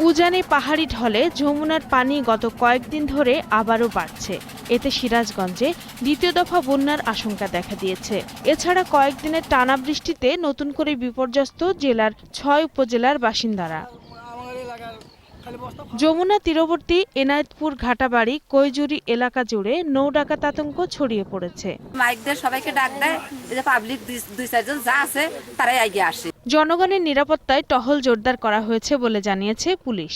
উজানি পাহাড়ি ঢলে যমুনার পানি গত কয়েকদিন ধরে আবারও বাড়ছে। এতে সিরাজগঞ্জে দ্বিতীয় দফা বন্যার আশঙ্কা দেখা দিয়েছে। এছাড়া কয়েকদিনের টানা বৃষ্টিতে নতুন করে বিপর্যস্ত জেলার ৬ উপজেলার বাসিন্দারা। যমুনা তীরবর্তী এনায়েতপুর, ঘাটাবাড়ি, কৈজুরি এলাকা জুড়ে নৌ ডাকাত আতঙ্ক ছড়িয়ে পড়েছে। মাইকদের সবাইকে ডাক দেয়, যে পাবলিক দুই চারজন যা আছে তারাই এগিয়ে আসে। জনগণের নিরাপত্তায় টহল জোরদার করা হয়েছে বলে জানিয়েছে পুলিশ।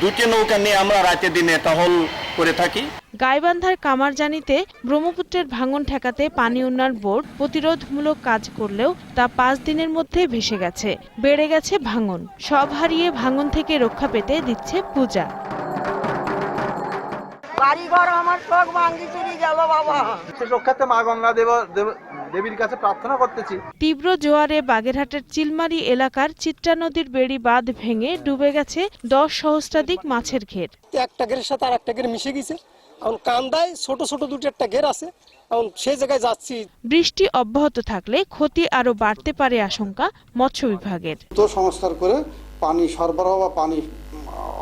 দুটি নৌকা নিয়ে আমরা রাতে দিনে টহল করে থাকি। গাইবান্ধার কামারজানিতে ব্রহ্মপুত্রের ভাঙন ঠেকাতে পানি উন্নয়ন বোর্ড প্রতিরোধমূলক কাজ করলেও তা ৫ দিনের মধ্যে ভেসে গেছে। বেড়ে গেছে ভাঙন। সব হারিয়ে ভাঙন থেকে রক্ষা পেতে দিচ্ছে পূজা। বাড়িঘর আমার সব ভাঙি চুরি গেল বাবা। রক্ষাতে মা গঙ্গা দেবীর কাছে প্রার্থনা করতেছি। তীব্র জোয়ারে বাগেরহাটের চিলমারি এলাকার চিত্রা নদীর বেড়ি বাঁধ ভেঙে ডুবে গেছে ১০ সহস্রাধিক মাছের ঘের। একটা ঘেরের সাথে আর একটা ঘের মিশে গেছে। এখন কান্দায় ছোট ছোট দুটো একটা ঘের আছে, এখন সেই জায়গায় যাচ্ছি। বৃষ্টি অব্যাহত থাকলে ক্ষতি আরো বাড়তে পারে আশঙ্কা মৎস্য বিভাগের। তো সংস্কার করে পানি সরবরাহ বা পানি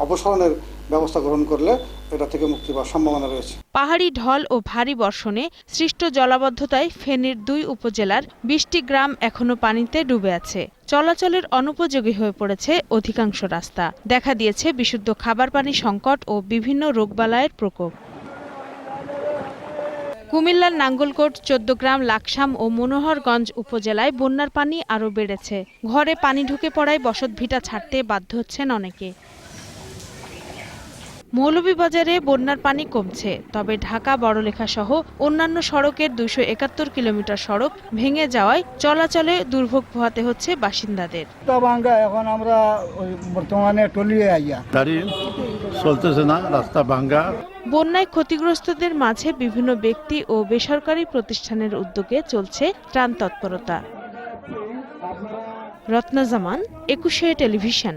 অপসারণের ব্যবস্থা গ্রহণ করলে এটা থেকে মুক্তি পাওয়ার সম্ভাবনা রয়েছে। পাহাড়ি ঢল ও ভারী বর্ষণে সৃষ্ট জলাবদ্ধতায় ফেনীর ২ উপজেলার ২০টি গ্রাম এখনো পানিতে ডুবে আছে। চলাচলের অনুপযোগী হয়ে পড়েছে অধিকাংশ রাস্তা। দেখা দিয়েছে বিশুদ্ধ খাবার পানি সংকট ও বিভিন্ন রোগবালাইয়ের প্রকোপ। কুমিল্লার নাঙ্গলকোট, চৌদ্দগ্রাম, লাকসাম ও মনোহরগঞ্জ উপজেলায় বন্যার পানি আরও বেড়েছে। ঘরে পানি ঢুকে পড়ায় বসতভিটা ছাড়তে বাধ্য হচ্ছেন অনেকে। মৌলভীবাজারে বন্যার পানি কমছে, তবে ঢাকা বড়লেখা সহ অন্যান্য সড়কের ২৭১ কিলোমিটার সড়ক ভেঙে যাওয়ায় চলাচলে দুর্ভোগ পোহাতে হচ্ছে বাসিন্দাদের। এখন আমরা বর্তমানে টলিয়ে আইয়া গাড়ি চলতেছে না, রাস্তা ভাঙ্গা। বন্যায় ক্ষতিগ্রস্তদের মাঝে বিভিন্ন ব্যক্তি ও বেসরকারি প্রতিষ্ঠানের উদ্যোগে চলছে ত্রাণ তৎপরতা। রত্না জামান, ২১শে টেলিভিশন।